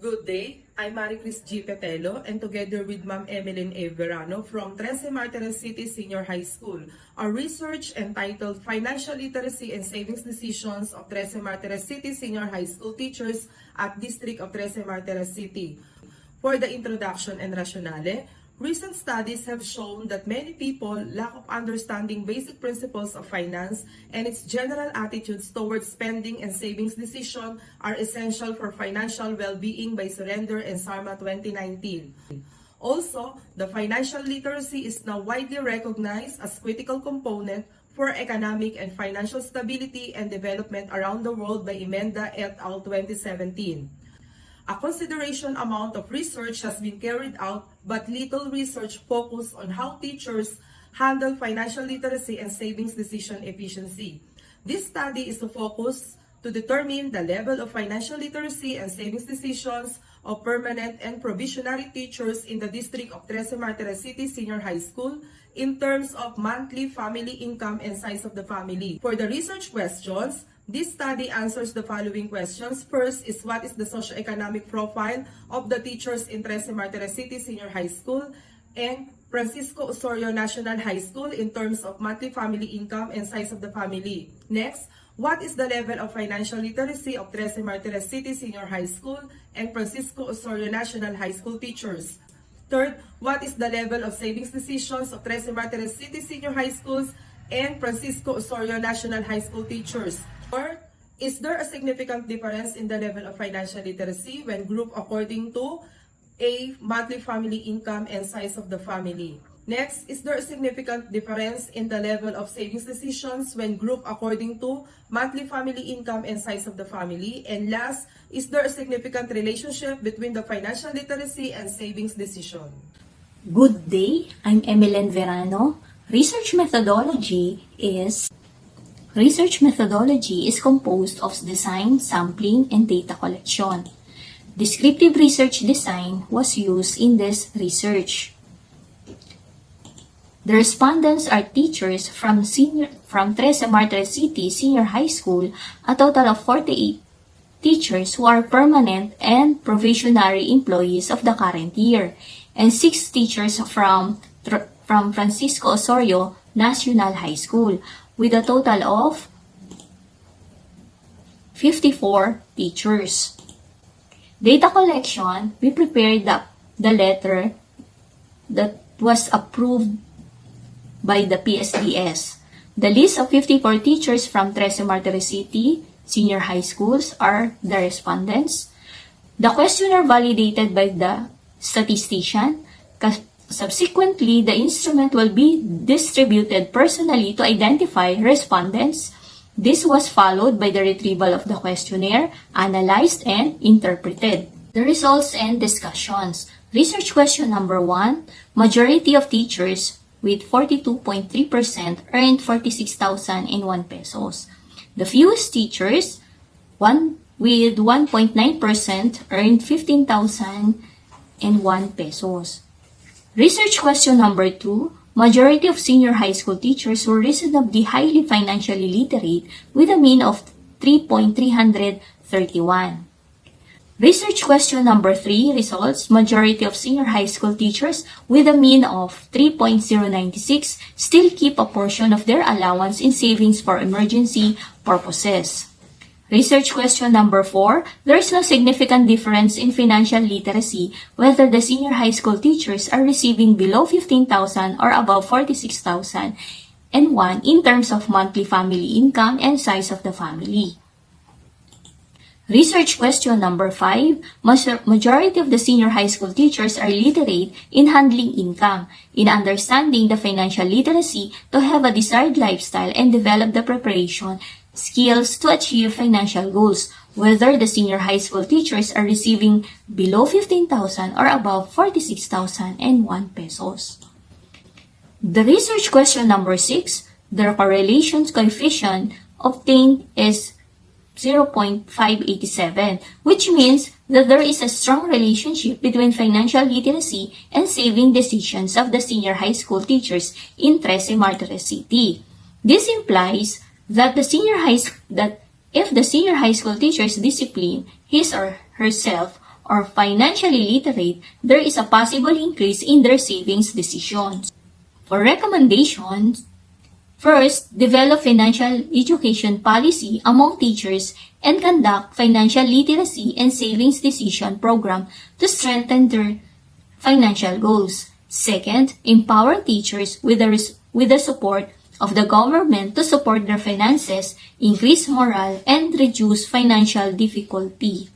Good day, I'm Maricris G. Pepelo and together with Ma'am Emeline A. Verano from Trece Martires City Senior High School, our research entitled Financial Literacy and Savings Decisions of Trece Martires City Senior High School Teachers at District of Trece Martires City. For the introduction and rationale, recent studies have shown that many people lack of understanding basic principles of finance and its general attitudes towards spending and savings decision are essential for financial well-being by Surrender and Sarma 2019. Also, the financial literacy is now widely recognized as critical component for economic and financial stability and development around the world by Emenda et al. 2017. A consideration amount of research has been carried out, but little research focused on how teachers handle financial literacy and savings decision efficiency. This study is to focus to determine the level of financial literacy and savings decisions of permanent and probationary teachers in the District of Trece Martires City Senior High School in terms of monthly family income and size of the family. For the research questions, this study answers the following questions. First is, what is the socioeconomic profile of the teachers in Trece Martires City Senior High School and Francisco Osorio National High School in terms of monthly family income and size of the family? Next, what is the level of financial literacy of Trece Martires City Senior High School and Francisco Osorio National High School teachers? Third, what is the level of savings decisions of Trece Martires City Senior High Schools and Francisco Osorio National High School teachers? Or, is there a significant difference in the level of financial literacy when grouped according to A, monthly family income and size of the family? Next, is there a significant difference in the level of savings decisions when grouped according to monthly family income and size of the family? And last, is there a significant relationship between the financial literacy and savings decision? Good day, I'm Emeline Verano. Research methodology is composed of design, sampling, and data collection. Descriptive research design was used in this research. The respondents are teachers from Trece Martires City Senior High School, a total of 48 teachers who are permanent and probationary employees of the current year, and 6 teachers from Francisco Osorio National High School, with a total of 54 teachers. Data collection, we prepared the letter that was approved by the PSDS. The list of 54 teachers from Trece Martires City Senior High Schools are the respondents. The questionnaire validated by the statistician. Subsequently, the instrument will be distributed personally to identify respondents. This was followed by the retrieval of the questionnaire, analyzed, and interpreted. The results and discussions. Research question number 1. Majority of teachers with 42.3% earned 46,001 pesos. The fewest teachers with 1.9% earned 15,001 pesos. Research question number 2. Majority of senior high school teachers were reasonably highly financially literate with a mean of 3.331. Research question number 3 results. Majority of senior high school teachers with a mean of 3.096 still keep a portion of their allowance in savings for emergency purposes. Research question number 4, there is no significant difference in financial literacy whether the senior high school teachers are receiving below 15,000 or above 46,001 in terms of monthly family income and size of the family. Research question number 5, majority of the senior high school teachers are literate in handling income, in understanding the financial literacy to have a desired lifestyle and develop the preparation skills to achieve financial goals, whether the senior high school teachers are receiving below 15,000 or above 46,001 pesos. The research question number 6, the correlation coefficient obtained is 0.587, which means that there is a strong relationship between financial literacy and saving decisions of the senior high school teachers in Trece Martires City. This implies that if the senior high school teachers discipline his or herself or financially literate, there is a possible increase in their savings decisions. For recommendations, first, develop financial education policy among teachers and conduct financial literacy and savings decision program to strengthen their financial goals. Second, empower teachers with the support of the government to support their finances, increase morale, and reduce financial difficulty.